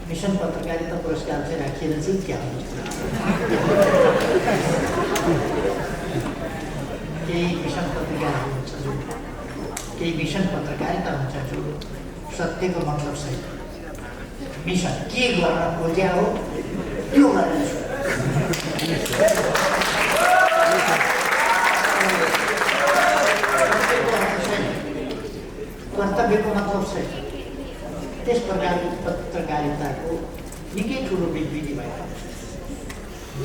Mission पत्रकारिता पुरस्कार चाहिँ राखिएर चाहिँ क्या हुन्छ केही मिशन पत्रिकाहरू हुन्छ जो केही मिशन पत्रकारिता हुन्छ जो सत्यको मतलब सहित मिशन के गर्न खोज्या हो त्यो गरेर कर्तव्यको मतलब सहित त्यस प्रकारको पत्रकारिताको निकै ठुलो विधि भएको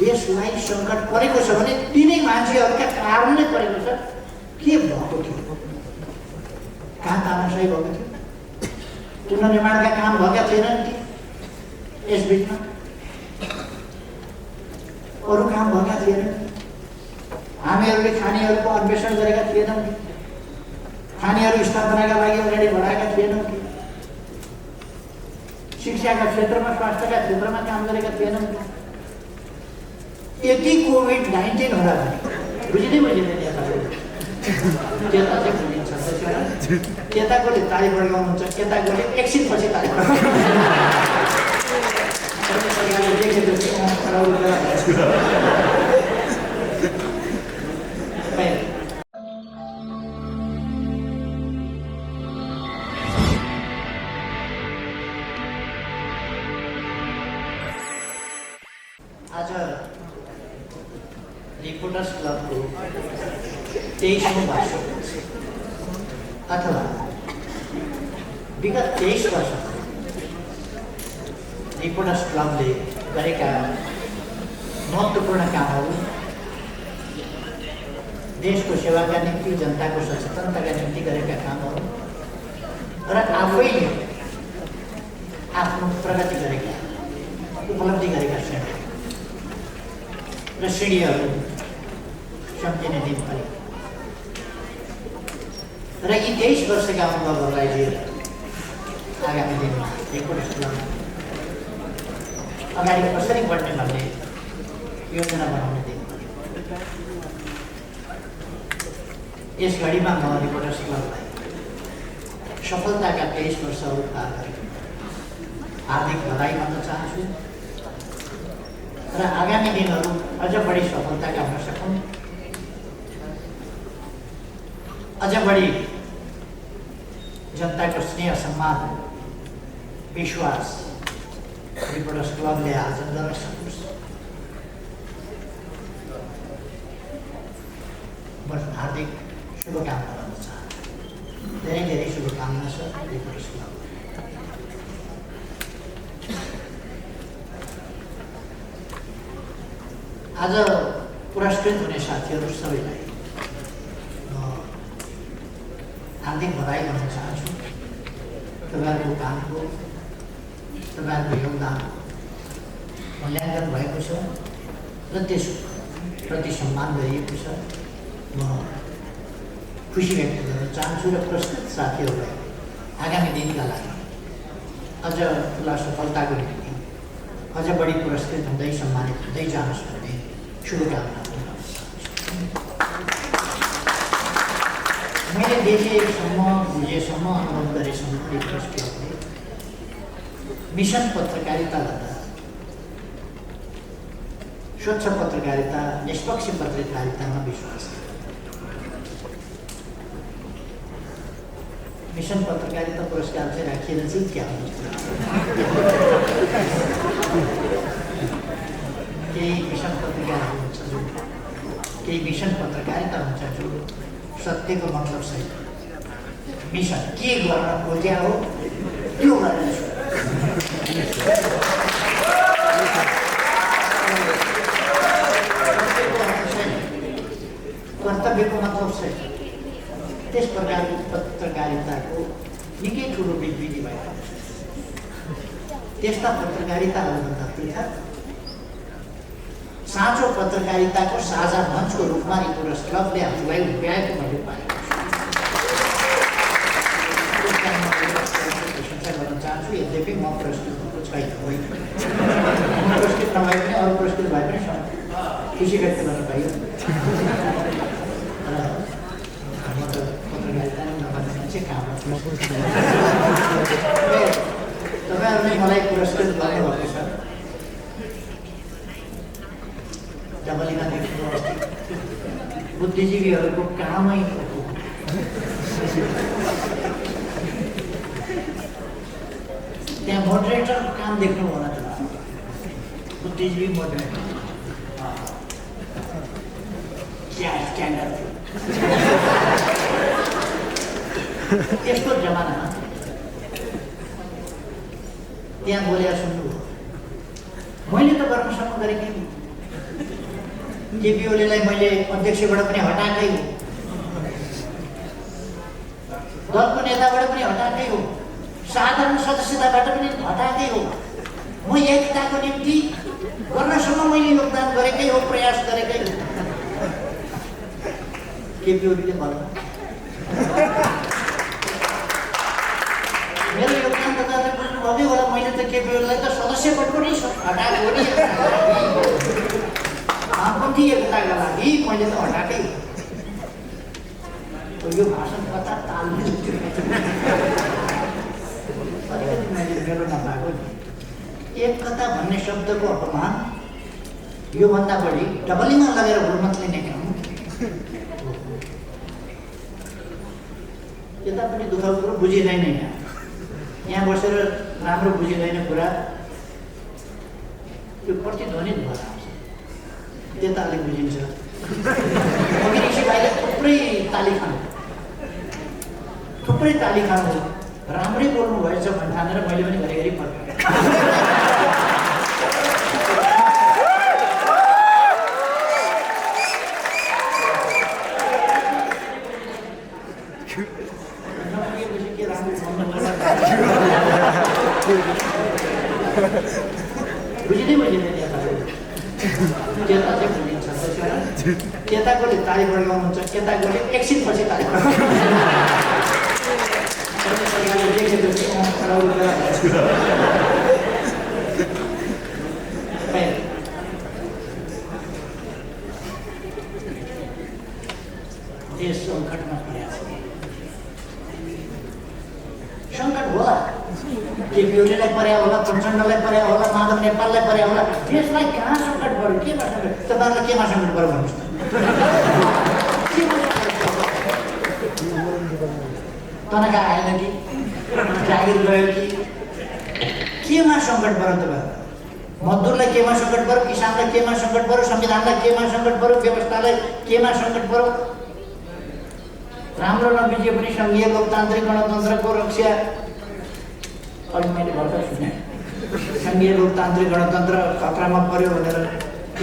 देशलाई सङ्कट परेको छ भने तिनै मान्छेहरूका कारणले परेको छ। के भएको थियो? कहाँ तानाशाही भएको थियो? पुनर्निर्माणका काम भएका थिएनन् कि यस बिचमा? अरू काम भएका थिएनन्? हामीहरूले खानीहरूको अन्वेषण गरेका थिएनौँ कि? खानीहरू स्थापनाका लागि अगाडि बढाएका थिएनौँ कि? शिक्षाका क्षेत्रमा स्वास्थ्यका क्षेत्रमा काम गरेका थिएनौँ कि? यदि कोभिड-19 हुँदा पनि बुझिँदैन त्यता चाहिँ बुझिन्छ। त्यताकोले ताली बढाउनुहुन्छ, यताकोले एकछिनपछि ताली आज रिपोर्टर्स क्लबको 23औं वार्षिक अथवा विगत 23 वर्ष रिपोर्टर्स क्लबले गरेका महत्त्वपूर्ण कामहरू, देशको सेवाका निम्ति, जनताको सचेतनताका निम्ति गरेका कामहरू र आफैले आफ्नो प्रगति गरेका, उपलब्धि गरेका श्रेणीहरू सम्झिने दिन पनि र यी 23 वर्षका अनुभवहरूलाई लिएर आगामी दिनमा रिपोर्टर्स क्लब अगाडि कसरी बढ्ने भन्ने योजना बनाउने दिन। यस घडीमा म रिपोर्टर्स क्लबलाई सफलताका 23 वर्षहरू पार गरेको हार्दिक बधाई भन्न चाहन्छु र आगामी दिनहरू अझ बढी सफलताका हुन सकुन्, अझ बढी जनताको स्नेह, सम्मान, विश्वास रिपोर्टर्स क्लबले आर्जन गर्न सकोस्। म हार्दिक शुभकामना भन्न चाहन्छु। धेरै धेरै शुभकामना छ रिपोर्टर्स क्लब। आज पुरस्कृत हुने साथीहरू सबैलाई म हार्दिक बधाई भन्न चाहन्छु। तपाईँहरूको कामको, तपाईँहरूको योगदानको मूल्याङ्कन भएको छ र त्यसप्रति सम्मान गरिएको छ। म खुसी व्यक्त गर्न चाहन्छु र पुरस्कृत साथीहरूलाई आगामी दिनका लागि अझ ठुला सफलताको निम्ति अझ बढी पुरस्कृत हुँदै सम्मानित हुँदै जानुहोस् भन्ने शुभकामना गर्न चाहन्छु। मैले देखेसम्म, बुझेसम्म, अनुभव गरेसम्म रिपोर्टर्स क्लबले मिशन पत्रकारिता भन्दा स्वच्छ पत्रकारिता, निष्पक्ष पत्रकारितामा विश्वास छ। मिशन पत्रकारिता पुरस्कार चाहिँ राखिएर चाहिँ क्या हुन्छ? केही मिशन पत्रिकाहरू हुन्छ जो केही मिशन पत्रकारिता हुन्छ जो सत्यको मतलब सहित मिशन के गर्न खोज्या हो त्यो गरेर कर्तव्यको मतलब सहित त्यस प्रकारको पत्रकारिताको निकै ठुलो विधि भएको त्यस्ता पत्रकारिताहरूभन्दा पृथक साँचो पत्रकारिताको साझा मञ्चको रूपमा रिपोर्टर्स क्लबले आफूलाई उभ्याएको मैले पाएको प्रशंसा गर्न चाहन्छु। यद्यपि म पुरस्कृतको छैन, पुरस्कृत नभए पनि अरू पुरस्कृत भए पनि खुसी व्यक्त गर्न पाइयो। म त पत्रकारिता नगर्ने मान्छे काम तपाईँहरूले मलाई पुरस्कृत पुरस्कृत गर्नुभएको छ। डबलीमा देख्नुभयो बुद्धिजीवीहरूको कामै त्यहाँ मोडरेटरको काम देख्नु होला त, बुद्धिजीवी मोडरेटर क्या स्ट्यान्डर्ड थियो। यस्तो जमानामा त्यहाँ बोलेर सुन्नुभयो। मैले त गर्नसम्म गरेकै हो, केपी ओलीलाई मैले अध्यक्षबाट पनि हटाएकै हो, दलको नेताबाट पनि हटाएकै हो, साधारण सदस्यताबाट पनि हटाएकै हो। म एकताको निम्ति गर्नसम्म मैले योगदान गरेकै हो, प्रयास गरेकै हो। केपी ओलीले भन्नु मेरो योगदान तपाईँहरूले बुझ्नुभयो होला। मैले त केपी ओलीलाई त सदस्यबाट पनि हटाएको हो नि, वामपन्थी एकताका लागि मैले त हटाएकै हो। यो भाषण कता ताल्नु अलिकति मैले मेरो नपाएको नि। एकता भन्ने शब्दको अपमान योभन्दा बढी डबलीमा लगेर हुर्मत लिने काम। यता पनि दुःखको कुरो बुझिँदैन, यहाँ बसेर राम्रो बुझिँदैन कुरा, त्यो प्रतिध्वनित भएर आउँछ, त्यता अलिक बुझिन्छ। अघि ऋषि भाइले थुप्रै ताली खानु राम्रै बोल्नु भएछ भन्ने ठानेर मैले पनि घरिघरि पढेँ। त्यता चाहिँ बुझिन्छ, त्यताकोले ताली बढाउनुहुन्छ, यताकोले एकछिनपछि ताली देश सङ्कटमा परेको छ। सङ्कट होला, केपी ओलीलाई पर्या होला, प्रचण्डलाई पर्या होला, माधव नेपाललाई पर्या होला। देशलाई कहाँ सङ्कट पऱ्यो, केमा सङ्कट? तपाईँहरूलाई केमा सङ्कट पऱ्यो भन्नुहोस् त? तनखा आएन कि, जागिर गयो कि, केमा सङ्कट पऱ्यो तपाईँहरू? मजदुरलाई केमा सङ्कट पऱ्यो, किसानलाई केमा सङ्कट पऱ्यो, संविधानलाई केमा सङ्कट पऱ्यो, व्यवस्थालाई केमा सङ्कट पऱ्यो? राम्रो नबिजे पनि सङ्घीय लोकतान्त्रिक गणतन्त्रको रक्षा अलि मैले भर्खर सुने, सङ्घीय लोकतान्त्रिक गणतन्त्र खतरामा पर्यो भनेर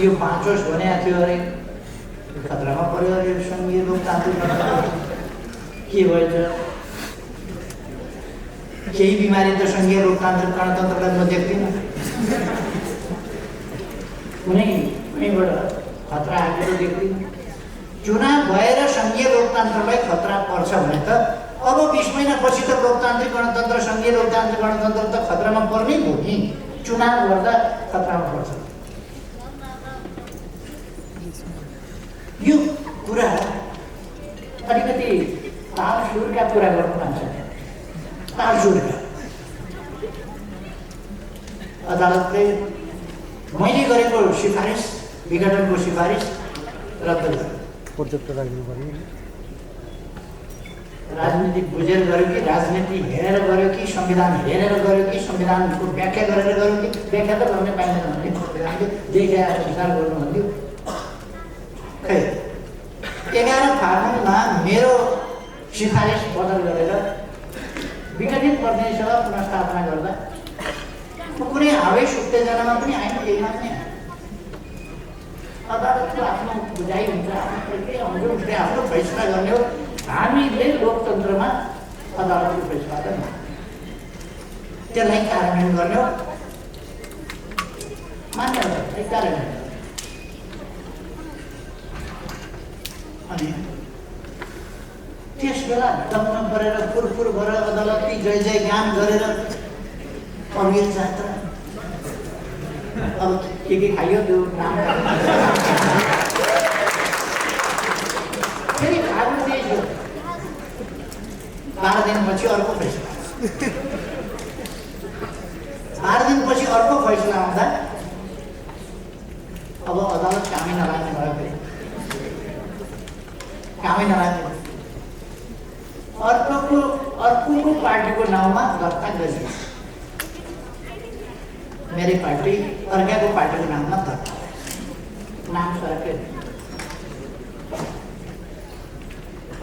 यो बाँचोस् भनेको थियो अरे, खतरामा पर्यो अरे सङ्घीय लोकतान्त्रिक गणतन्त्र। के भएछ? केही बिमारी त सङ्घीय लोकतान्त्रिक गणतन्त्रलाई म देख्दिनँ। कुनैबाट खतरा आएको त देख्दिनँ। चुनाव भएर सङ्घीय लोकतन्त्रलाई खतरा पर्छ भने त अब 20 महिनापछि त लोकतान्त्रिक गणतन्त्र, सङ्घीय लोकतान्त्रिक गणतन्त्र त खतरामा पर्नै हो नि। चुनाव गर्दा खतरामा पर्छ। यो कुरा अलिकति तालसुरका कुरा गर्नु मान्छ, तालसुरका। अदालतले मैले गरेको सिफारिस, विघटनको सिफारिस रद्द गर्यो। राजनीति बुझेर गर्यो कि, राजनीति हेरेर गर्यो कि, संविधान हेरेर गर्यो कि, संविधानको व्याख्या गरेर गर्यो कि? व्याख्या त गर्ने पाइँदैन भन्ने संविधानले देखा अनुसार गर्नु भन्थ्यो। खै 11 फागुनमा मेरो सिफारिस बदल गरेर विघटित प्रतिनिधि सभा पुनर्स्थापना गर्दा कुनै आवेश उत्तेजनामा पनि आएन, केहीमा पनि आएन। अदालतको आफ्नो बुझाइ हुन्छ, आफ्नो प्रक्रिया हुन्छ, उसले आफ्नो फैसला गर्ने हो। हामीले लोकतन्त्रमा अदालतको फैसला त त्यसलाई कार्यान्वयन गर्ने हो, मान्य कार्यान्वयन। अनि त्यस बेला दम्न परेर फुरफुर भएर अदालतकी जय जय गान गरेर अघिल्लो जात्रा। अब के खाइयो त्यो नाम फेरि फागुन देश हो, 12 दिनपछि अर्को फैसला। 8 दिनपछि अर्को फैसला आउँदा अब अदालत कामै नलाग्ने भयो, फेरि कामै नलाग्ने, अर्को पार्टीको नाउँमा दर्ता गरियो। मेरै पार्टी अर्काको पार्टीको नाममा दर्ता, नाम सर्कै।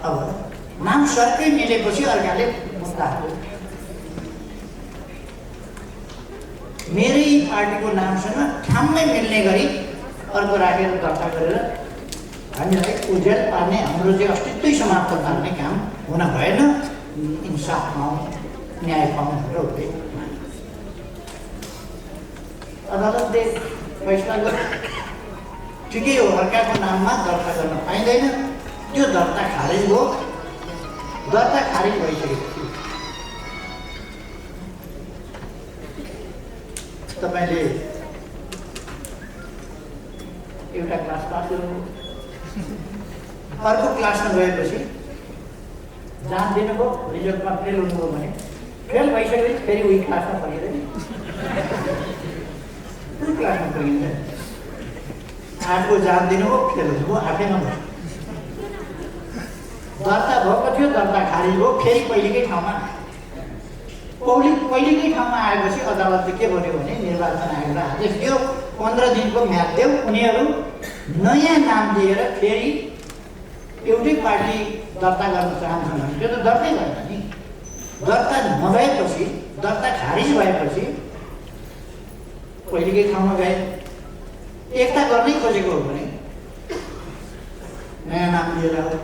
अब नाम सर्कै मिलेपछि अर्काले मुद्दा हाल्यो। मेरै पार्टीको नामसँग ठाउँमै मिल्ने गरी अर्को राखेर दर्ता गरेर हामीलाई उज्यालो पार्ने, हाम्रो चाहिँ अस्तित्वै समाप्त पार्ने काम हुन भएन। इन्साफ पाउँ, न्याय पाउँ भनेर हुँदै अदालतले फैसला गर्यो ठिकै हो, अर्काको नाममा दर्ता गर्न पाइँदैन। त्यो दर्ता खारेज भयो। दर्ता खारेज भइसकेपछि तपाईँले एउटा क्लास पास गर्नुभयो, अर्को क्लासमा गएपछि जान दिनुभयो, रिजल्टमा फेल हुनुभयो भने फेल भइसकेपछि फेरि उही क्लासमा पढिँदैन, कुन क्लासमा पढिन्छ। 8को जान दिनुभयो, फेल हुनुभयो, 8मा भयो। दर्ता भएको थियो, दर्ता खारिज भयो, फेरि पहिलेकै ठाउँमा आएपछि अदालतले के भन्यो भने निर्वाचन आयोगलाई आदेश दियो, 15 दिनको म्याद देऊ, उनीहरू नयाँ नाम दिएर फेरि एउटै पार्टी दर्ता गर्न चाहन्छन् भने त्यो त दर्तै भएन नि। दर्ता नभएपछि, दर्ता खारिज भएपछि पहिलेकै ठाउँमा गए। एकता गर्नै खोजेको हो भने नयाँ नाम लिएर आऊ।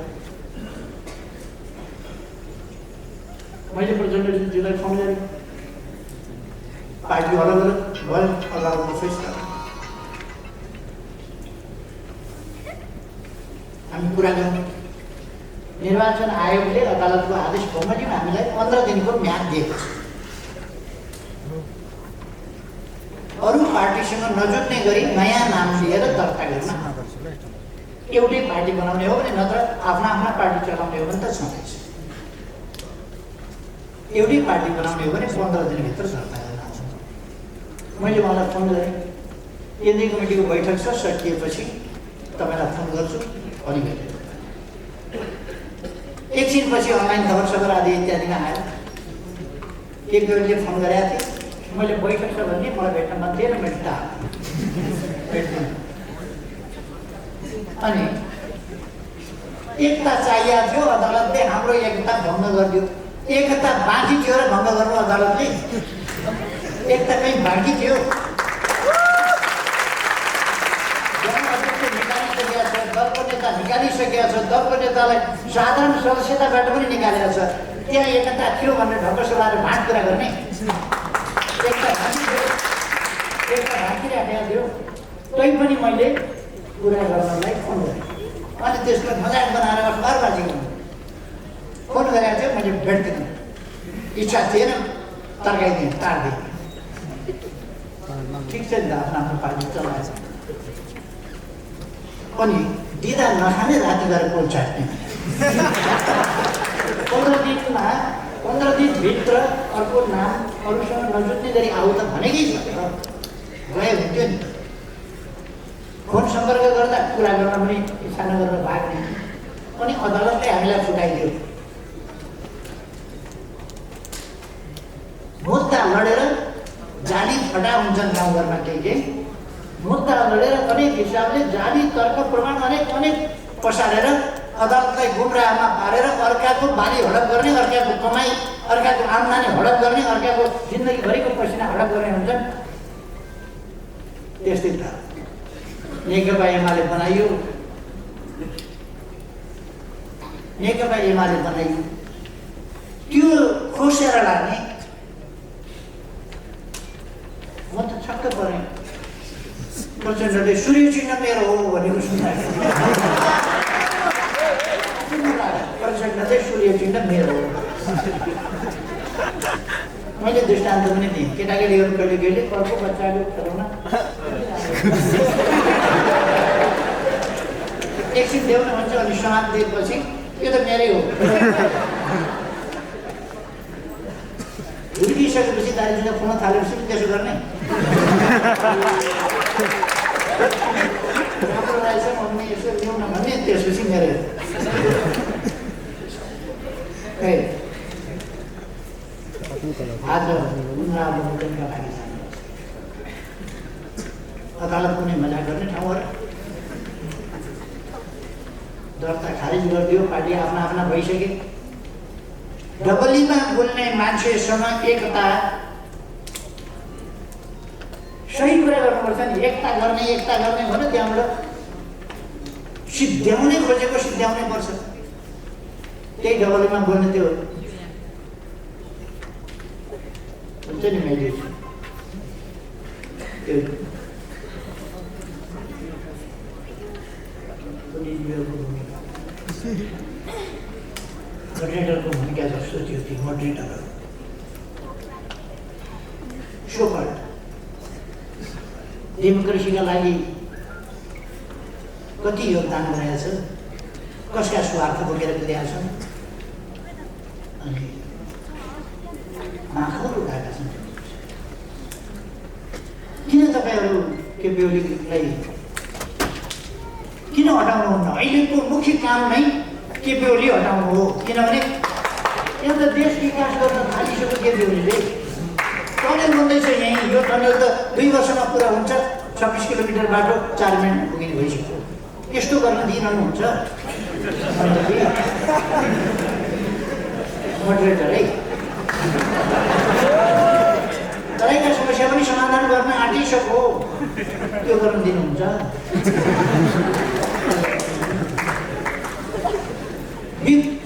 मैले प्रचण्डजीलाई फोन गरेँ, पार्टी अलग अलग भयो, अदालतको फैसला। हामी कुरा गरौँ। निर्वाचन आयोगले अदालतको आदेश बमोजिम हामीलाई 15 दिनको म्याद दिएको छ। अरू पार्टीसँग नजुट्ने गरी नयाँ नाम लिएर दर्ता गर्न, एउटै पार्टी बनाउने हो भने, नत्र आफ्ना पार्टी चलाउने हो भने त छँदैछ। एउटै पार्टी बनाउने हो भने 15 दिनभित्र दर्ता गर्न आउँछ। मैले उहाँलाई फोन गरेँ, केन्द्रीय कमिटीको बैठक छ, सकिएपछि तपाईँलाई फोन गर्छु अनि भेटेँ। एकछिनपछि अनलाइन खबर आदि इत्यादिमा आयो। एक व्यक्तिले फोन गरेका थिए, मैले बैठक छ भने मलाई भेट्न मन थिएन, मैले भेट्दिनँ। अनि एकता चाहिएको थियो, अदालतले हाम्रो एकता भङ्ग गरिदियो। एकता बाँकी थियो र भङ्ग गर्नु अदालतले, एकता कहीँ बाँकी थियो। दलको नेता निकालिसकेका छ, दलको नेतालाई साधारण सदस्यताबाट पनि निकालेको छ। त्यहाँ एकता थियो भनेर ढङ्ग सभाएर भाँट कुरा गर्ने, एकता राखिराखेको थियो। तैपनि मैले कुरा गर्नलाई फोन गरेँ, अनि त्यसलाई मजाक बनाएर अखबारबाजी गर्नु फोन गरेको थियो। मैले भेट्दिनँ, इच्छा थिएन, तर्काइदिएँ, टाढिदिएँ। ठिक छ नि त, आफ्नो पार्टी चलाएछ। अनि दिँदा नखाने राति गएर पोल चाट्ने। 15 दिनभित्र अर्को नाम अरूसँग नजुट्ने गरी आऊ त भनेकै छ, गए हुन्थ्यो नि। फोन सम्पर्क गर्दा कुरा गर्न पनि इच्छा नगरेर भाग्ने। अनि अदालतले हामीलाई फुटाइदियो। मुद्दा लडेर जाली फटा हुन्छन् गाउँघरमा, केही मुद्दा लडेर अनेक हिसाबले जाली तर्क प्रमाण अनेक पसारेर अदालतलाई गुमराहमा पारेर अर्काको बाली हडप गर्ने, अर्काको कमाई, अर्काको आम्दानी हडप गर्ने, अर्काको जिन्दगीभरिको पसिना हडप गर्ने हुन्छन्। त्यस्तै त नेकपा एमाले बनाइयो, त्यो खोसेर लाग्ने। म त छक्क परेँ। प्रचण्डले सूर्य चिन्ह मेरो हो भनेको सुनाएको, प्रचण्डले सूर्य चिन्ह मेरो हो। मैले दृष्टान्त पनि दिएँ, केटाकेटीहरू कहिले अर्को बच्चाको खेलाउन एकछिन देउन भन्छ, अनि समाज दिएपछि यो त मेरै हो। हुर्किसकेपछि दाजुले खुवाउन थालेपछि त्यसो गर्ने राम्रो रहेछ मम्मी यसो ल्याउन भन्ने त्यसपछि मेरो आज पुनरावलोकनका लागि अदालत कुनै मजा गर्ने ठाउँ हो र दर्ता खारिज गरिदियो पार्टी आफ्ना आफ्ना भइसके डबलीमा बोल्ने मान्छेसँग एकता सही कुरा गर्नुपर्छ नि एकता गर्ने भने त्यहाँबाट सिद्ध्याउनै खोजेको सिद्ध्याउनै पर्छ त्यही डबलीमा बोल्ने त्यो हुन्छ नि मैले त्यो मोडरेटरको भूमिका जस्तो थियो त्यो मोडरेटरहरू सोकल डेमोक्रेसीका लागि कति योगदान गरेका छ कसका स्वार्थ बोकेर गएका छन् अनि आँखाहरू उठाएका छन् किन तपाईँहरू केपी ओलीलाई किन हटाउनुहुन्न अहिलेको मुख्य काम नै केपी ओली हटाउनु हो किनभने एउटा देश विकास गर्न थालिसक्यो केपी ओलीले टनल बन्दैछ यहीँ यो टनल त 2 वर्षमा पुरा हुन्छ 26 किलोमिटर बाटो 4 मिनटमा पुगिने भइसक्यो यस्तो गर्न दिइरहनुहुन्छ मोडरेटर है तराईका समस्या पनि समाधान गर्न आँटिसक्यो त्यो गर्न दिनुहुन्छ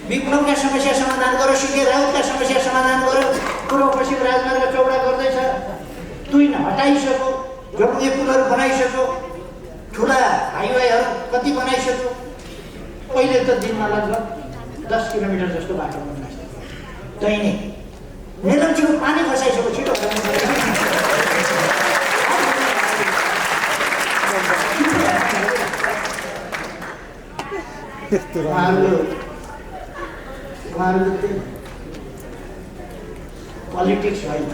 विप्लवका समस्या समाधान गरो सिके राउतका समस्या समाधान गरो पूर्व पश्चिम राजमार्ग चौडा गर्दैछ तुइन हटाइसक्यो जोड्ने पुलहरू बनाइसक्यो ठुला हाइवेहरू कति बनाइसक्यो पहिले त दिनमा लगभग 10 किलोमिटर जस्तो बाटो बनाइसक्यो दैनिक मेलम्चीको पानी खसाइसक्यो छिटो उहाँहरूले पोलिटिक्स होइन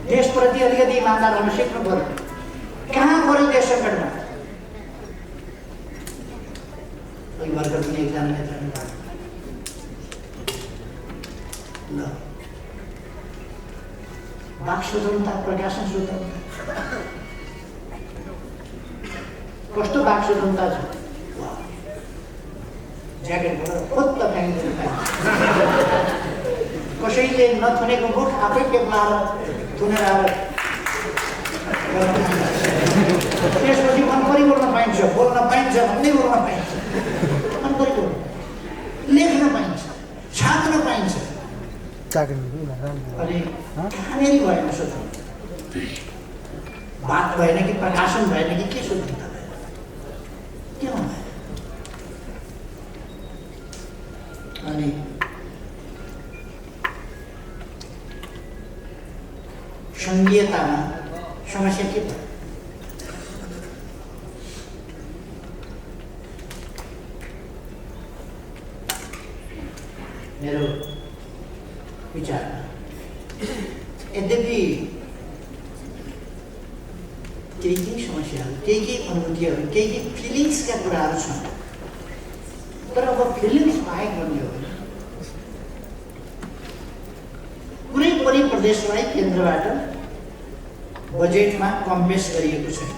देशप्रति अलिकति इमान्दार हुन सिक्नु पर्यो कहाँ पऱ्यो देश सङ्कटमा भर्खर पनि एकजना नेता ल वाक स्वतन्त्रता प्रकाशन स्वतन्त्रता कस्तो वाक स्वतन्त्रता छ ज्याकेटबाट खोत्त फ्याँकिदिनु पाइन्छ कसैले नथुनेको मुख आफै टेप्लाएर थुनेर आएर त्यसपछि मनपरी बोल्न पाइन्छ भन्दै बोल्न पाइन्छ मनपरी बोल्न लेख्न पाइन्छ छाप्न पाइन्छ अनि कहाँनेरि भएन सोध्नु बात भएन कि प्रकाशन भएन कि के स्वतन्त्रता भएन के भएन अनि सङ्घीयतामा समस्या के भयो मेरो विचारमा यद्यपि केही समस्याहरू केही अनुभूतिहरू केही फिलिङ्सका कुराहरू छन् तर अब फिलिङ्स बाहेक भन्ने हो भने कुनै प्रदेशलाई केन्द्रबाट बजेटमा कम बेस गरिएको छैन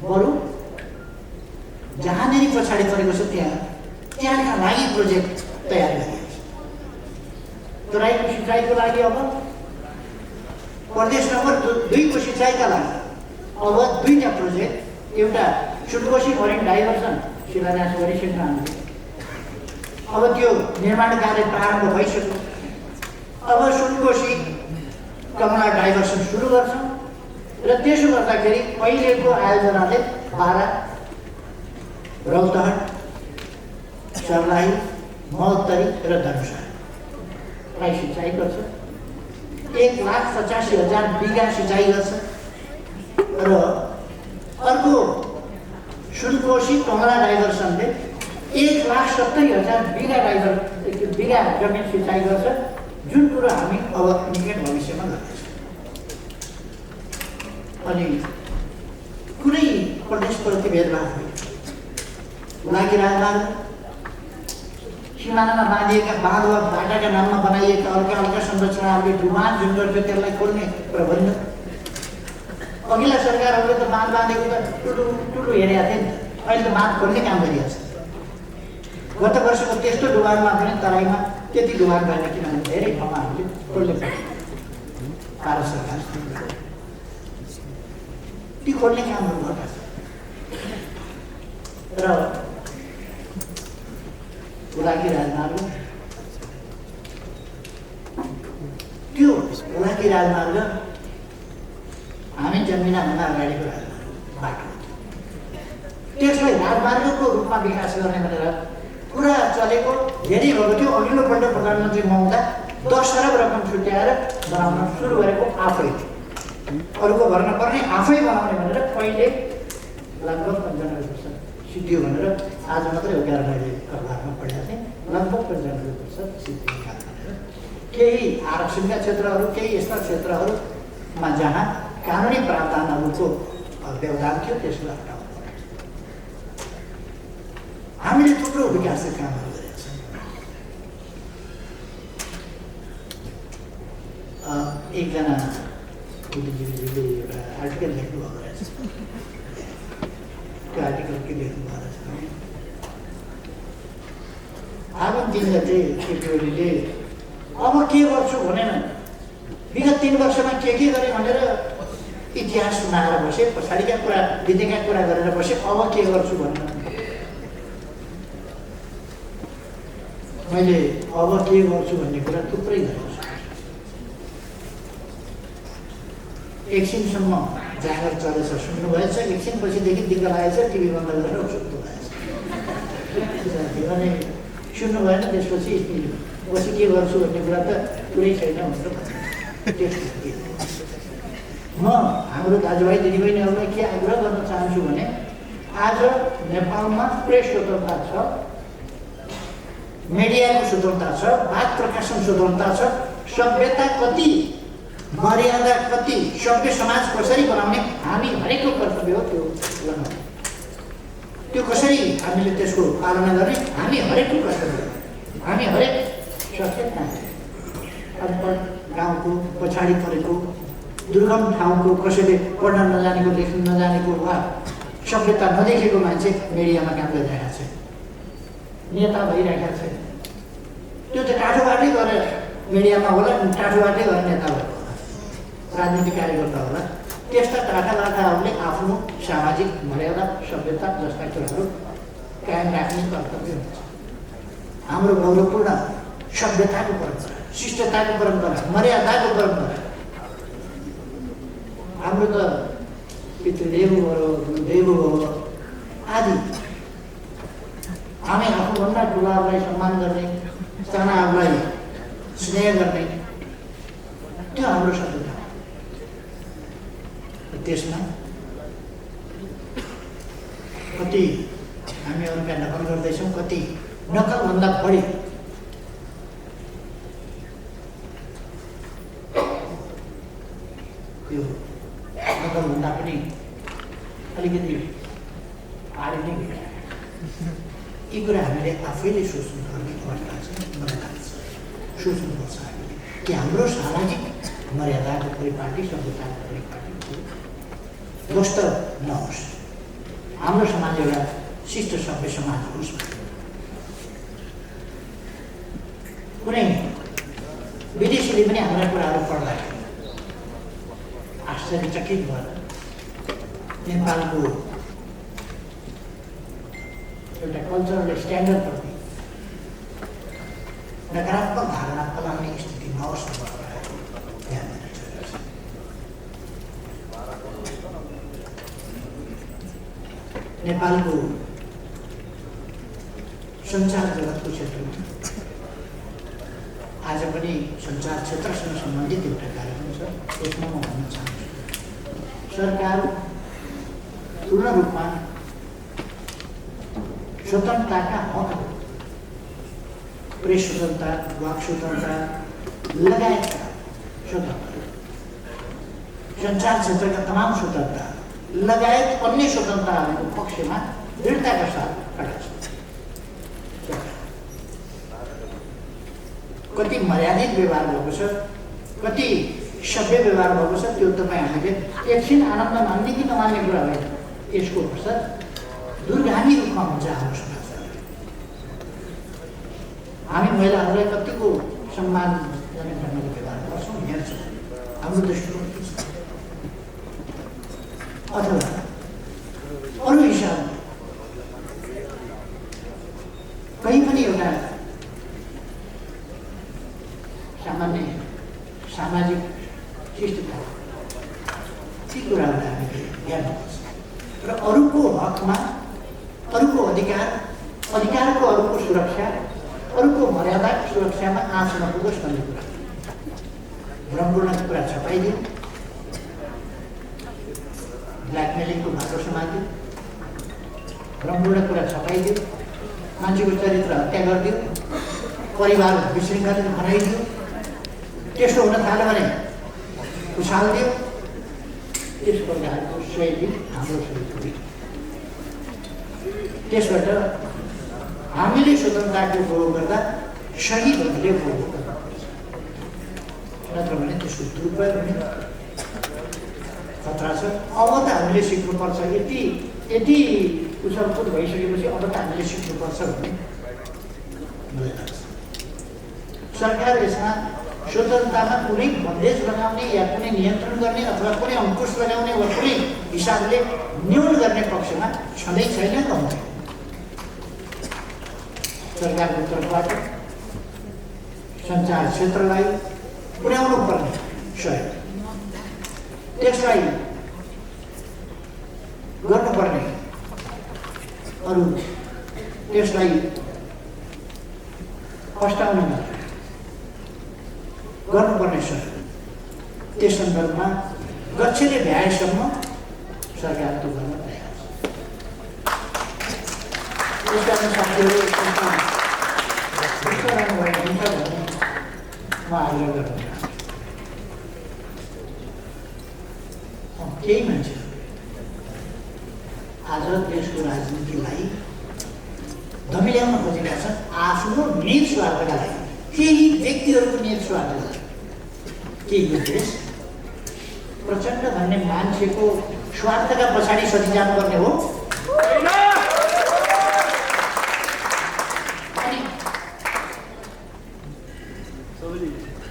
बरु जहाँनेरि पछाडि परेको छ त्यहाँका लागि प्रोजेक्ट तयार गरिएको छ तराईको सिँचाइको लागि अब प्रदेश नम्बर 2 को सिँचाइका लागि अब 2टा प्रोजेक्ट एउटा सुनकोशी मरिन डाइभर्सन शिलान्यास गरिसक्नु हामीले अब त्यो निर्माण कार्य प्रारम्भ भइसक्यो अब सुनकोशी कमला डाइभर्सन सुरु गर्छौँ र त्यसो गर्दाखेरि अहिलेको आयोजनाले बारा रौतहट सर्लाही महोत्तरी र धनुषा सिँचाइ गर्छ 1,85,000 बिघा सिँचाइ गर्छ र अर्को सुनकोशी कमला डाइभर्सनले 1,70,000 बिघा बिघा जमिन सिँचाइ गर्छ, जुन कुरो हामी अब निकट भविष्यमा गर्दैछौँ। अनि कुनै प्रदेशप्रति भेदभाव होइन। हुलाकी राजमार्ग, सिमानामा बाँधिएका बाँध वा बाटाका नाममा बनाइएका हल्का संरचनाहरूले डुबान जुन गर्थ्यो त्यसलाई खोल्ने प्रबन्ध। अघिल्ला सरकारहरूले त बाँध बाँधेको त ठुलो हेरेका थिए नि त, अहिले त बाँध खोल्ने काम गरिरहेछ। गत वर्षको त्यस्तो डुबानमा पनि तराईमा त्यति डुबान भएन, किनभने धेरै ठाउँमा हामीले खोल्ने भारत सरकार ती खोल्ने कामहरू भएका छन्। र हुलाकी राजमार्ग, त्यो हुलाकी राजमार्ग हामी जन्मिनभन्दा अगाडिको राजमार्ग बाटो, त्यसलाई राजमार्गको रूपमा विकास गर्ने भनेर कुरा चलेको धेरै भएको थियो। अघिल्लोपल्ट प्रधानमन्त्री महोदय 10 अरब रकम छुट्याएर बनाउन सुरु गरेको आफै, अरूको भर नपर्ने आफै बनाउने भनेर पहिले लगभग 95% सिद्धियो भनेर आज मात्रै 11 मैले अखबारमा पढेको थिएँ। लगभग 95% सिद्धिने काम भनेर केही आरक्षणका क्षेत्रहरू, केही यस्ता क्षेत्रहरूमा जहाँ कानुनी प्रावधानहरूको व्यवधान थियो त्यसलाई हटाउनु पर्छ। हामीले थुप्रो विकासका कामहरू गरेका छौँ। एकजना बुद्धिजीवीले एउटा आर्टिकल लेख्नुभएको रहेछ। त्यो आर्टिकल के लेख्नुभएको रहेछ भने फागुन 3 गते केपीओलीले अब के गर्छु भनेन, विगत 3 वर्षमा के गरेँ भनेर इतिहास सुनाएर बसे, पछाडिका कुरा बितेका कुरा गरेर बसे, अब के गर्छु भनेर। मैले अब के गर्छु भन्ने कुरा थुप्रै गरेको छु। एकछिनसम्म जागर चलेछ सुन्नुभएछ, एकछिनपछिदेखि दिक्क लागेछ, टिभी बन्द गरेर सुत्नु भएछ। अनि सुन्नु भएन, त्यसपछि पछि के गर्छु भन्ने कुरा त कुरै छैन भनेर त्यस्तो। म हाम्रो दाजुभाइ दिदीबहिनीहरूलाई के आग्रह गर्न चाहन्छु भने आज नेपालमा प्रेस स्वतन्त्रता छ, मिडियाको स्वतन्त्रता छ, वाद प्रकाशन स्वतन्त्रता छ, सभ्यता कति, मर्यादा कति, सभ्य समाज कसरी बनाउने हामी हरेकको कर्तव्य हो त्यो बनाउने। त्यो कसरी हामीले त्यसको पालना गर्ने हामी हरेकको कर्तव्य हो। हामी हरेक सचेत अनपढ गाउँको पछाडि परेको दुर्गम ठाउँको कसैले पढ्न नजानेको लेख्न नजानेको वा सभ्यता नदेखेको मान्छे मिडियामा काम गरिरहेको छ, नेता भइरहेको छ। त्यो त टाठोबाटै गरेर मिडियामा होला, टाठोबाटै गरेर नेता भएको होला, राजनीतिक कार्यकर्ता होला। त्यस्ता टाठाबाठाहरूले आफ्नो सामाजिक मर्यादा सभ्यता जस्ता कुराहरू कायम राख्ने कर्तव्य हुन्छ। हाम्रो गौरवपूर्ण सभ्यताको परम्परा, शिष्टताको परम्परा, मर्यादाको परम्परा, हाम्रो त पितृदेव भयो, गुरुदेव भयो आदि। हामी आफूभन्दा ठुलाहरूलाई सम्मान गर्ने, सानाहरूलाई स्नेह गर्ने, त्यो हाम्रो सभ्यता। त्यसमा कति हामी अरूका नकल गर्दैछौँ, कति नकलभन्दा बढी यो नकलभन्दा पनि अलिकति आडी नै भेट। यी कुरा हामीले आफैले सोच्नुपर्ने अवस्था छ। मलाई लाग्छ सोच्नुपर्छ हामीले कि हाम्रो सामाजिक मर्यादाको परिपाटी, सभ्यताको परिपाटी ध्वस्त नहोस्, हाम्रो समाज एउटा शिष्ट सभ्य समाज होस्। कुनै विदेशीले पनि हाम्रा कुराहरू पढ्दाखेरि आश्चर्यचकित भएर नेपालको एउटा कल्चरल स्ट्यान्डर्डप्रति नकारात्मक धारणा फैलाउने स्थिति नहोस् भनेर ध्यान दिन जरुरी छ। नेपालको सञ्चार जगतको क्षेत्रमा आज पनि सञ्चार क्षेत्रसँग सम्बन्धित एउटा कार्यक्रम छ। त्यसमा म भन्न चाहन्छु सरकार पूर्ण रूपमा स्वतन्त्रताका हक प्रेस स्वतन्त्रता, वाक स्वतन्त्रता लगायतका स्वतन्त्रता, सञ्चार क्षेत्रका तमाम स्वतन्त्रता लगायत अन्य स्वतन्त्रताहरूको पक्षमा दृढताका साथ खडा छ। कति मर्यादित व्यवहार भएको छ, कति सभ्य व्यवहार भएको छ, त्यो तपाईँ हामीले एकछिन आनन्द मान्ने कि नमान्ने कुरा होइन, यसको असर दुर्गामी रूपमा हुन्छ हाम्रो समाजमा। हामी महिलाहरूलाई कतिको सम्मानजनक ढङ्गले व्यवहार गर्छौँ, हेर्छौँ, हाम्रो दृष्टिकोण के छ? अथवा अरू हिसाबले कहीँ पनि एउटा सामान्य सामाजिक शिष्टता ती कुराहरूलाई हामीले हेर्नुपर्छ र अरूको हकमा, अरूको अधिकारको अरूको सुरक्षा, अरूको मर्यादाको सुरक्षामा आँच नपुगोस् भन्ने कुरा, भ्रमपूर्ण कुरा छपाइदियो, ब्ल्याकमेलिङको बाटो समातियो, भ्रमपूर्ण कुरा छपाइदियो, मान्छेको चरित्र हत्या गरिदियो, परिवार विशृङ्खलित बनाइदियो, त्यसो हुन थाल्यो भने उछालिदियो, त्यस प्रकारको शैली हाम्रो शैली। त्यसबाट हामीले स्वतन्त्रताको उपयोग गर्दा शहीदहरूले उपयोग गर्नुपर्छ, नत्र भने त्यसको दुरुपयोग हुने खतरा छ। अब त हामीले सिक्नुपर्छ, यति उछलकुद भइसकेपछि अब त हामीले सिक्नुपर्छ भन्ने मलाई लाग्छ। सरकार यसमा स्वतन्त्रतामा कुनै बन्देज लगाउने या कुनै नियन्त्रण गर्ने अथवा कुनै अङ्कुश लगाउने वा कुनै हिसाबले न्यून गर्ने पक्षमा छँदै छैन। कम्ती सरकारको तर्फबाट सञ्चार क्षेत्रलाई पुर्याउनु पर्ने सहयोग, त्यसलाई गर्नुपर्ने अरू त्यसलाई फस्टाउन गर्नुपर्ने सहयोग, त्यस सन्दर्भमा गच्छले भ्याएसम्म सरकार त्यो गर्न तयार छ। त्यसकारण साथीहरू भएको हुन्छ भने म आग्रह गर्न चाहन्छु। केही मान्छेहरू आज देशको राजनीतिलाई धमिल्याउन खोजेका छन् आफ्नो निज स्वार्थका लागि, केही व्यक्तिहरूको निज स्वार्थका लागि। के यो देश प्रचण्ड भन्ने मान्छेको स्वार्थका पछाडि सती जानुपर्ने हो?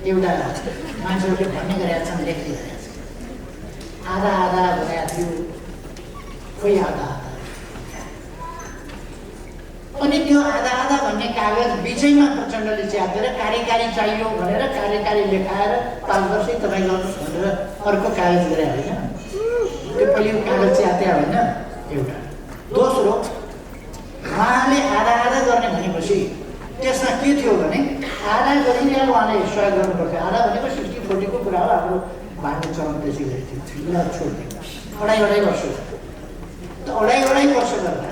एउटा मान्छेहरूले भन्ने गरेका छन्, लेख्दै गरेका छन्, आधा आधा भनेको थियो, खोइ आधा आधा। अनि त्यो आधा आधा भन्ने कागज बिचैमा प्रचण्डले च्यापेर कार्यकारी चाहियो भनेर कार्यकारी लेखाएर 5 वर्षै तपाईँ गर्नुहोस् भनेर अर्को कागज गरे होइन। त्यो पहिलो कागज च्यात्या होइन एउटा। दोस्रो, उहाँले आधा आधा गर्ने भनेपछि त्यसमा के थियो भने आधा गरिरहेको उहाँले सहयोग गर्नुपर्थ्यो। आधा भनेको 60-40 को कुरा हो, हाम्रो भाग्ने चलन त्यसै गरी थियो, छोड्थ्यो। अढाई वर्ष, त अढाई वर्ष गर्दा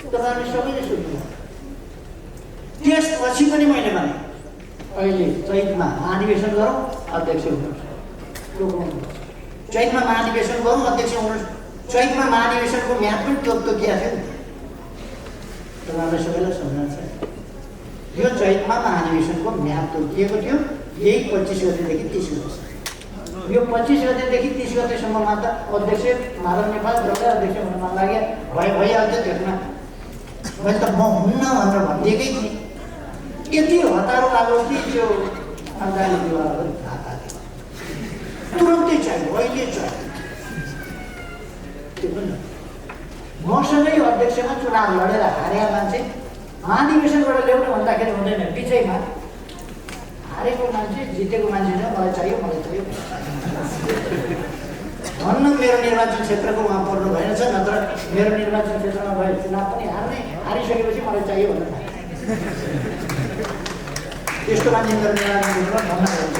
तपाईँहरूले सबैले सोध्नु। त्यसपछि पनि मैले भने अहिले चैतमा महाधिवेशन गरौँ, अध्यक्ष हुनुहोस्, चैतमा महाधिवेशन गरौँ, अध्यक्ष हुनुहोस्। चैतमा महाधिवेशनको म्याद पनि तोकिया थियो नि, तपाईँहरूलाई सबैलाई सम्झना छ। यो चैतमा महाधिवेशनको म्याद तोकिएको थियो, यही 25 गतेदेखि 30 गतेसम्म। यो 25 गतेदेखि 30 गतेसम्ममा त अध्यक्ष माधव नेपाल एउटा अध्यक्ष हुन मन लाग्यो, भइहाल्थ्यो। त्यसमा मैले त म हुन्न भनेर भनिदिएकै थिएँ। यति हतारो लाग्यो कि त्यो अन्दाजले विवाहहरू थाहा थियो, तुरन्तै चाहियो, अहिले चाहियो। त्यो पनि मसँगै अध्यक्षमा चुनाव लडेर हारेका मान्छे महाधिवेशनबाट ल्याउनु भन्दाखेरि हुँदैन। बिचैमा हारेको मान्छे जितेको मान्छे छ, मलाई चाहियो। धन्न मेरो निर्वाचन क्षेत्रको उहाँ पर्नु भएन छ, नत्र मेरो निर्वाचन क्षेत्रमा भए चुनाव पनि हारिसकेपछि मलाई चाहियो भनेर त्यस्तो मान्छे मेरो निर्वाचन क्षेत्रमा भन्न भन्छ,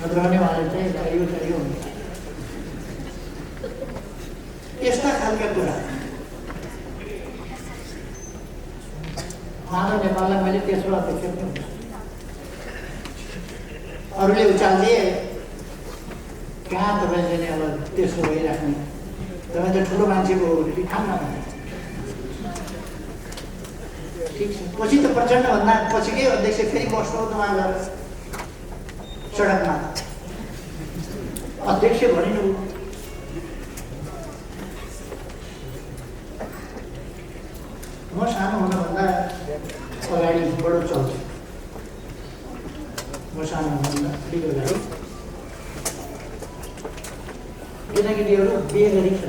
नत्र भने उहाँले चाहिँ चाहियो हुन्छ। यस्ता खालका कुरा मानव नेपाललाई मैले तेस्रो अध्यक्ष पनि हुन्छु। अरूले उचालिदिए कहाँ तपाईँले नै अब त्यसो भइराख्ने, तपाईँ त ठुलो मान्छेको हो भने ठान्न भने ठिक छ। पछि त प्रचण्डभन्दा पछिकै अध्यक्ष फेरि बस्नु हो तपाईँ गएर सडकमा अध्यक्ष भनिनु। म सानो हुनुभन्दा अगाडि बडो चल्छु। म सानो हुनुभन्दा अलिक अगाडि केटाकेटीहरू बिहे गरिन्छ।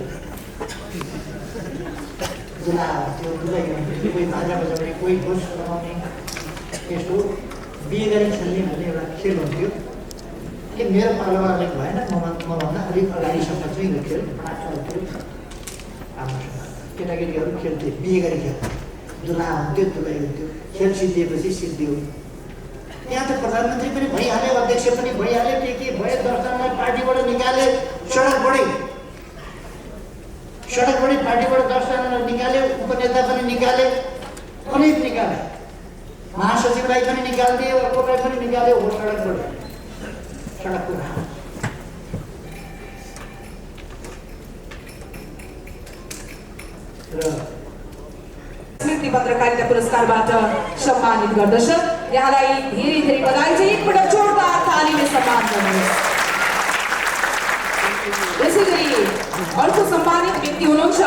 जुला त्यो बुझाइरहन्थ्यो, कोही बाजा बजाउने, कोही घोष लगाउने, यस्तो बिहे गरी खेल्ने भन्ने एउटा खेल हुन्थ्यो। कि मेरो पालोमा अलिक भएन, मभन्दा अलिक अगाडिसम्म चाहिँ यो खेल चल्थ्यो। आमासँग केटाकेटीहरू खेल्थे, बिहे गरी खेल्थे, दुला हुन्थ्यो, दुलाइ हुन्थ्यो, खेल सिद्धिएपछि सिद्धियो। यहाँ त प्रधानमन्त्री पनि भइहाल्यो, अध्यक्ष पनि भइहाल्यो, के भयो, 10 जनालाई पार्टीबाट निकाले, सडकबाटै पार्टीबाट 10 जनालाई निकाले, उपनेता पनि निकाले, अनेक निकाले, महासचिवलाई पनि निकालिदिए, अर्कोलाई पनि निकाल्यो, हो सडकबाट, सडकको घाम। स्मृति पत्रकारिता पुरस्कारबाट सम्मानित गर्दछ। यहाँलाई धेरै धेरै बधाई छ। एकपटक जोरदार तालीले सम्मान गर्नुहोस्। यसैगरी अर्को सम्मानित व्यक्ति हुनुहुन्छ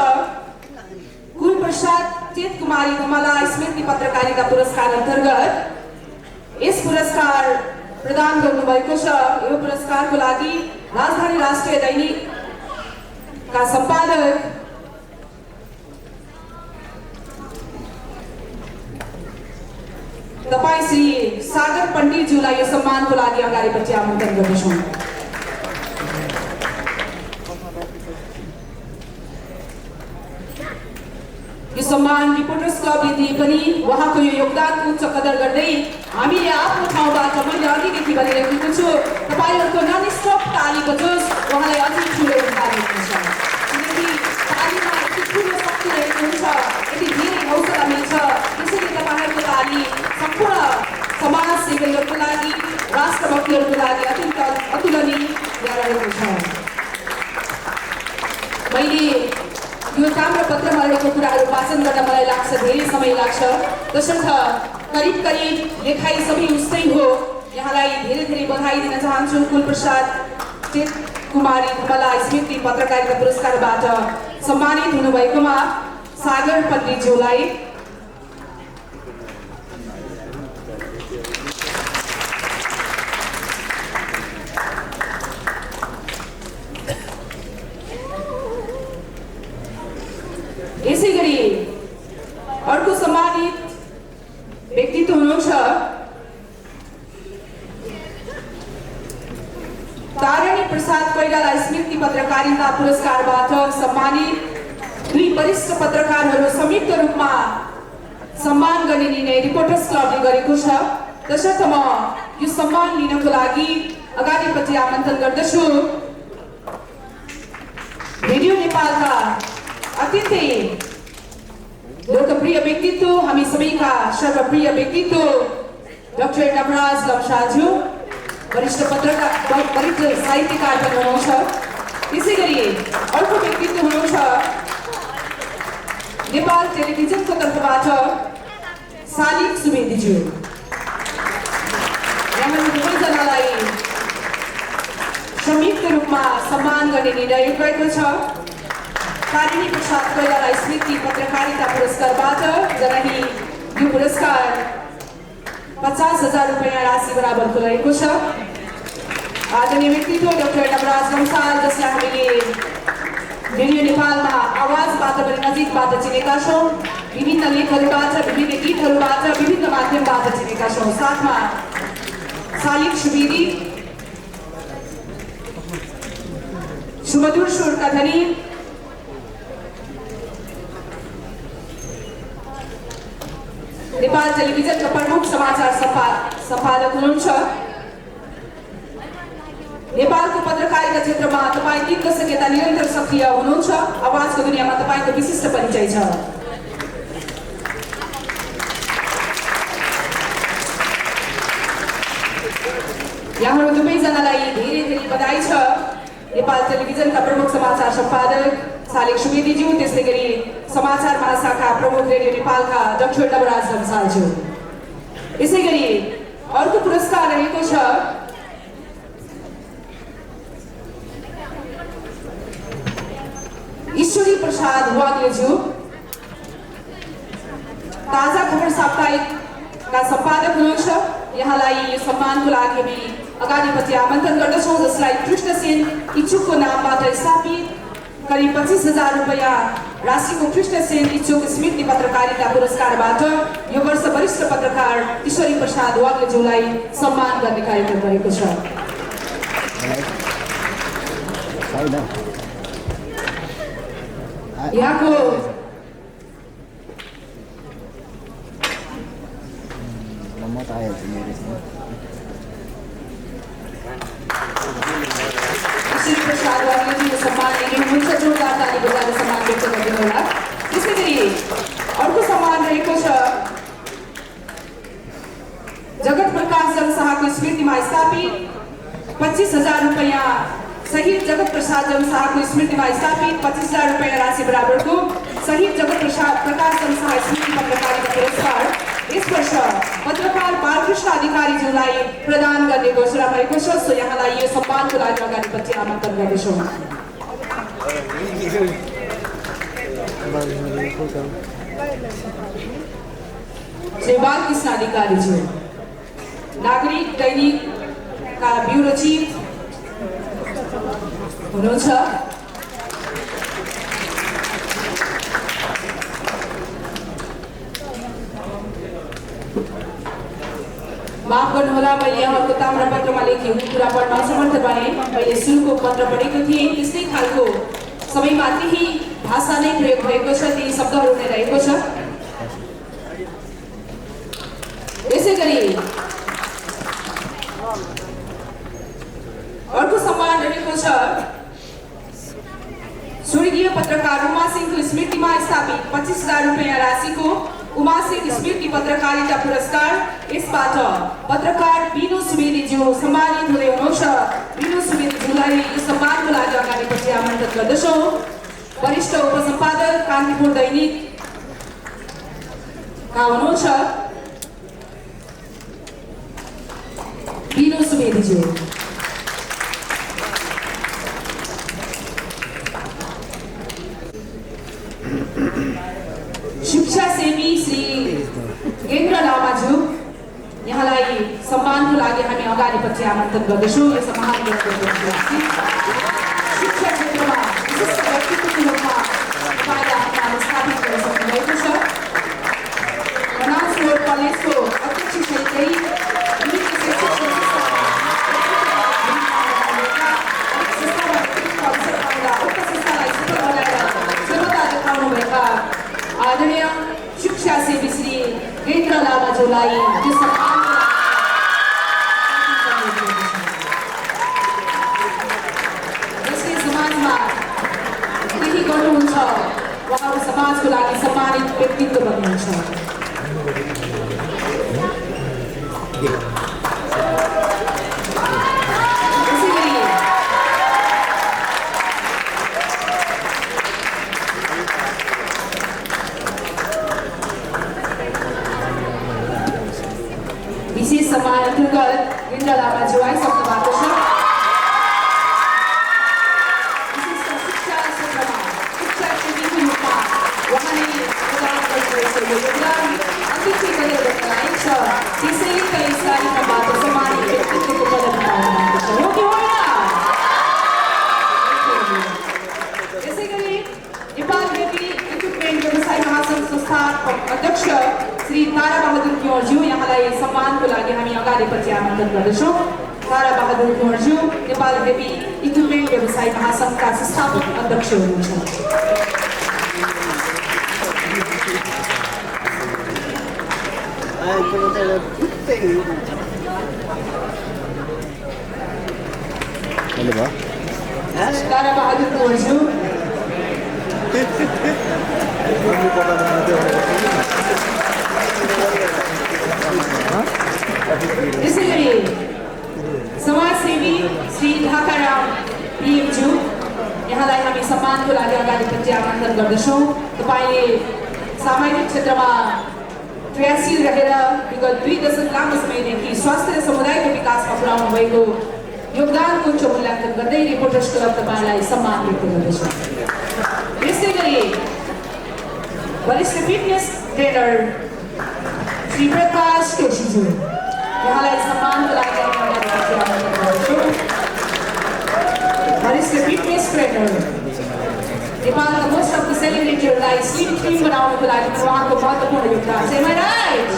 कुलप्रसाद चेत कुमारी धमला स्मृति पत्रकारिता पुरस्कार अन्तर्गत यस पुरस्कार प्रदान गर्नुभएको छ। यो पुरस्कारको लागि राजधानी राष्ट्रिय दैनिकका सम्पादक तपाईं श्री सागर पण्डितज्यूलाई यो सम्मानको लागि अगाडिपट्टि आमन्त्रण गर्दछौँ। यो सम्मान रिपोर्टर्स क्लबले दिए पनि उहाँको यो योगदानको उच्च कदर गर्दै हामीले आफ्नो ठाउँबाट मैले अघिदेखि भनिरहेको छु, तपाईँहरूको नन स्टप ताली बजोस्, उहाँलाई अझै ठुलो उद्धार हुनुहुन्छ। किनकि तालीमा यति ठुलो शक्ति रहेको हुन्छ, यति धेरै हौसला मिल्छ। त्यसैले तपाईँहरूको ताली सम्पूर्ण समाज सेवीहरूको लागि, राष्ट्रभक्तिहरूको लागि अत्यन्त अतुलनीय रहेको छ। मैले यो ताम्रपत्रमा रहेको कुराहरू वाचन गर्न मलाई लाग्छ धेरै समय लाग्छ, तसर्थ करिब लेखाइ सबै उस्तै हो। यहाँलाई धेरै धेरै बधाई दिन चाहन्छु। कुलप्रसाद चेत कुमारी धमला स्मृति पत्रकारिता पुरस्कारबाट सम्मानित हुनुभएकोमा सागर पण्डितज्यूलाई यसैगरी अर्को सम्मानित व्यक्तित्व हुनुहुन्छ तारिणी प्रसाद कोइराला स्मृति पत्रकारिता पुरस्कारबाट सम्मानित 2 वरिष्ठ पत्रकारहरू संयुक्त रूपमा सम्मान गर्ने निर्णय रिपोर्टर्स क्लबले गरेको छ। तसर्थ म यो सम्मान लिनको लागि अगाडिपट्टि आमन्त्रण गर्दछु रेडियो नेपालका अत्यन्तै लोकप्रिय व्यक्तित्व, हामी सबैका सर्वप्रिय व्यक्तित्व डाक्टर नवराज लम्सालज्यू, वरिष्ठ पत्रकार, वरिष्ठ साहित्यकार पनि हुनुहुन्छ। त्यसैगरी अर्को व्यक्तित्व हुनुहुन्छ नेपाल टेलिभिजनको तर्फबाट शालिक सुवेदीज्यू। यहाँ दुवैजनालाई संयुक्त रूपमा सम्मान गर्ने निर्णय गरेको छ। तारिणी प्रसाद कोइराला स्मृति पत्रकारिता पुरस्कारबाट जनाही यो पुरस्कार 50,000 रुपैयाँ राशि बराबरको रहेको छ। आदरणीय व्यक्तित्व डाक्टर नवराज लम्साल, जसलाई हामीले रेडियो नेपालमा आवाजबाट पनि नजिकबाट चिनेका छौँ, विभिन्न लेखहरूबाट, विभिन्न गीतहरूबाट, विभिन्न माध्यमबाट चिनेका छौँ। साथमा शालिक सुवेदी, सुमधुर स्वरका धनी नेपाल टेलिभिजनका प्रमुख समाचार सम्पादक हुनुहुन्छ। नेपालको पत्रकारिता क्षेत्रमा तपाईँ 3 दशक यता निरन्तर सक्रिय हुनुहुन्छ। आवाजको दुनियाँमा तपाईँको विशिष्ट परिचय छ। यहाँहरू दुवैजनालाई धेरै धेरै बधाई छ। नेपाल टेलिभिजनका प्रमुख समाचार सम्पादक सालिक सुवेदीज्यू, त्यसै गरी समाचार महाशाखा प्रमुख रेडियो नेपालका डाक्टर नवराज लम्सालज्यू। यसै गरी अर्को पुरस्कार रहेको छ ईश्वरी प्रसाद वाग्लेज्यू, ताजा खबर साप्ताहिकका सम्पादक हुनुहुन्छ। यहाँलाई यो सम्मानको लागि हामी अगाडिपट्टि आमन्त्रण गर्दछौँ, जसलाई कृष्णसेन इच्छुकको नामबाट स्थापित करिब 25,000 रुपैयाँ राशिको कृष्णसेन इच्छुक स्मृति पत्रकारिता पुरस्कारबाट यो वर्ष वरिष्ठ पत्रकार ईश्वरी प्रसाद वाग्लेज्यूलाई सम्मान गर्ने कार्यक्रम रहेको छ। यहाँको ईश्वरी प्रसाद वाग्लेज्यूको सम्मान लिने हुनुहुन्छ। जोरदार ताली बजाएर सम्मान व्यक्त गरिदिनु होला। त्यसै गरी अर्को सम्मान रहेको छ जगत प्रकाश जमशाहको स्मृतिमा स्थापित 25,000 रुपैयाँ शहीद जगत प्रकाश जमशाहको स्मृतिमा स्थापित 25,000 रुपैयाँ राशि बराबरको शहीद जगत प्रकाश जमशाह स्मृति पत्रकारिता पुरस्कार यस वर्ष पत्रकार बालकृष्ण अधिकारीज्यूलाई प्रदान गर्ने घोषणा भएको छ। सो यहाँलाई यो सम्मानको लागि अगाडिपट्टि आमन्त्रण गर्दछौँ। श्री बालकृष्ण अधिकारीज्यू नागरिक दैनिकका ब्युरो चिफ हुनुहुन्छ। माफ गर्नुहोला, मैले यहाँको ताम्रपत्रमा लेखेको कुरा पढ्न असमर्थ भएँ। मैले सुरुको पत्र पढेको थिएँ, त्यस्तै खालको सबैमा त्यही भाषा नै प्रयोग भएको छ, त्यही शब्दहरू नै रहेको छ। यसै गरी अर्को सम्मान रहेको छ स्वर्गीय पत्रकार उमा सिंहको स्मृतिमा स्थापित 25,000 रुपैयाँ राशिको उमा सिंह स्मृति पत्रकारिता पुरस्कार। यसबाट पत्रकार बिनु सुवेदीज्यू सम्मानित हुँदै हुनुहुन्छ। बिनु सुवेदीज्यूलाई यो सम्मानको लागि अगाडिपट्टि आमन्त्रण गर्दछौँ। वरिष्ठ उपसम्पादक कान्तिपुर दैनिकका हुनुहुन्छ बिनु सुवेदीज्यू। शिक्षा सेवी श्री गेन्द्र लामाज्यू, यहाँलाई सम्मानको लागि हामी अगाडिपट्टि आमन्त्रण गर्दछौँ। यो सम्मान शिक्षा क्षेत्रमा विशिष्ट व्यक्तित्वको रूपमा तपाईँले आफ्नो नाम स्थापित गरिसक्नु भएको छ। बनास रोड कलेजको अध्यक्ष सहितै आदरणीय शिक्षा सेवी श्री गेन्द्र लामाज्यूलाई यो सम्मान जसले समाजमा केही गर्नुहुन्छ, उहाँहरू समाजको लागि सम्मानित व्यक्तित्व बन्नुहुन्छ। विशेष सम्मान अन्तर्गत गेन्द्र लामाज्यूलाई शब्दबाट छ। विशिष्ट शिक्षा क्षेत्रमा शिक्षा सेवीको रूपमा उहाँले प्रदान गरिरहेको योगदान अतिथि गरेर बताएको छ। त्यसैले त यस कार्यक्रमबाट सम्मानित व्यक्तित्वको पदक पाउनुभएको छ, हो कि होइन? यसै गरी नेपाल हेभी इक्विपमेन्ट व्यवसाय महासङ्घ संस्थाको अध्यक्ष श्री तारा बहादुर कुँवरज्यू, यहाँलाई सम्मानको लागि हामी अगाडिपट्टि आमन्त्रण गर्दछौँ। तारा बहादुर कुँवरज्यू नेपाल हेभी इक्विपमेन्ट व्यवसाय महासङ्घका संस्थापक अध्यक्ष हुनुहुन्छ। तारा बहादुर कुँवरज्यू त्यसै गरी समाजसेवी श्री ढाकाराम पिएमज्यू यहाँलाई हामी सम्मानको लागि अगाडि प्रति आमन्त्रण गर्दछौँ। तपाईँले सामाजिक क्षेत्रमा क्रियाशील रहेर विगत 2 दशक लामो समयदेखि स्वास्थ्य र समुदायको विकासमा पुर्याउनु भएको योगदानको उच्च मूल्याङ्कन गर्दै रिपोर्टर्स क्लब तपाईँलाई सम्मान व्यक्त गर्दछौँ। यस्तै गरी वरिष्ठ फिटनेस ट्रेनर श्री प्रकाश केसीज्यू यहाँलाई सम्मानको लागि अगाडि प्रति आमन्त्रण गर्दछौँ। वरिष्ठ फिटनेस ट्रेनर नेपालका मोस्ट अफ द सेलिब्रिटीहरूलाई स्लिम ट्रिम बनाउनको लागि उहाँको महत्त्वपूर्ण योगदान छ। Am I right?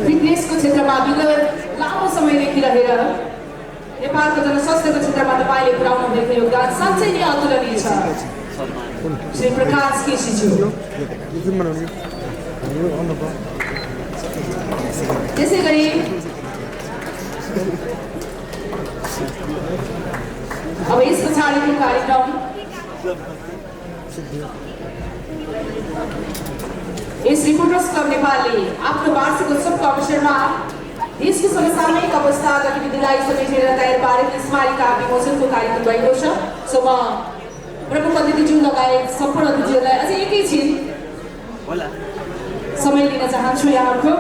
फिटनेसको क्षेत्रमा विगत लामो समयदेखि रहेर नेपालको जनस्वास्थ्यको क्षेत्रमा तपाईँले पुर्याउनु भएको योगदान साँच्चै नै अतुलनीय छ। श्री प्रकाश केसीज्यू त्यसै गरी अब यस पछाडिको कार्यक्रम यस रिपोर्टर्स क्लब नेपालले आफ्नो वार्षिक उत्सवको अवसरमा देशको समसामयिक अवस्था गतिविधिलाई समेटेर तयार पारेको स्मारिका विमोचनको कार्यक्रम भएको छ। सो म प्रमुख अतिथिज्यू लगायत सम्पूर्ण अतिथिहरूलाई अझै एकैछिन समय लिन चाहन्छु। यहाँहरूको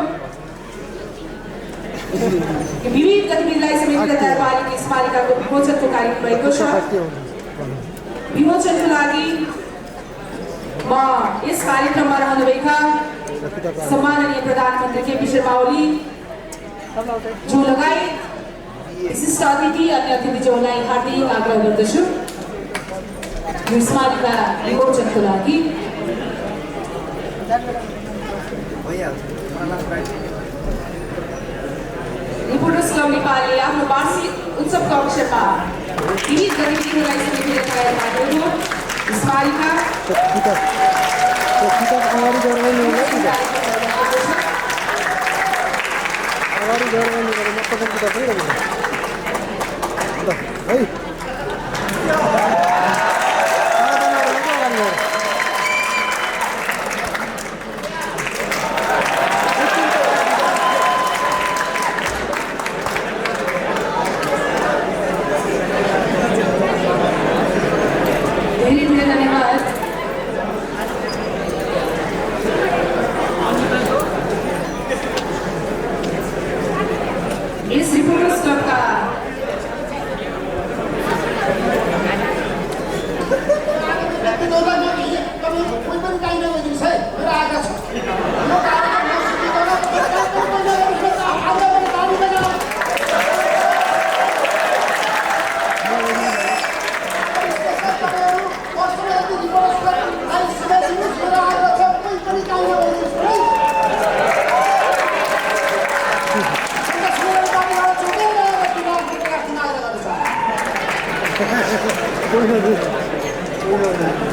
विविध गतिविधिलाई समेटेर तयार पारेको स्मारिकाको विमोचनको कार्यक्रम भएको छ। विमोचनको लागि म यस कार्यक्रममा रहनुभएका सम्माननीय प्रधानमन्त्री केपी शर्मा ओली जो लगायत विशिष्ट अतिथि अन्य अतिथिज्यूलाई हार्दिक आग्रह गर्दछु यो स्मारिका विमोचनको लागि। रिपोर्टर्स क्लब नेपालले आफ्नो वार्षिक उत्सवको अवसरमा विविध गतिविधिहरूलाई समेटेर तयार पारेको स्मारिका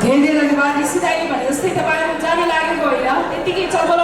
धेरै धन्यवाद। सिधै भने जस्तै तपाईहरु जान लागेको होइन, त्यतिकै चलबल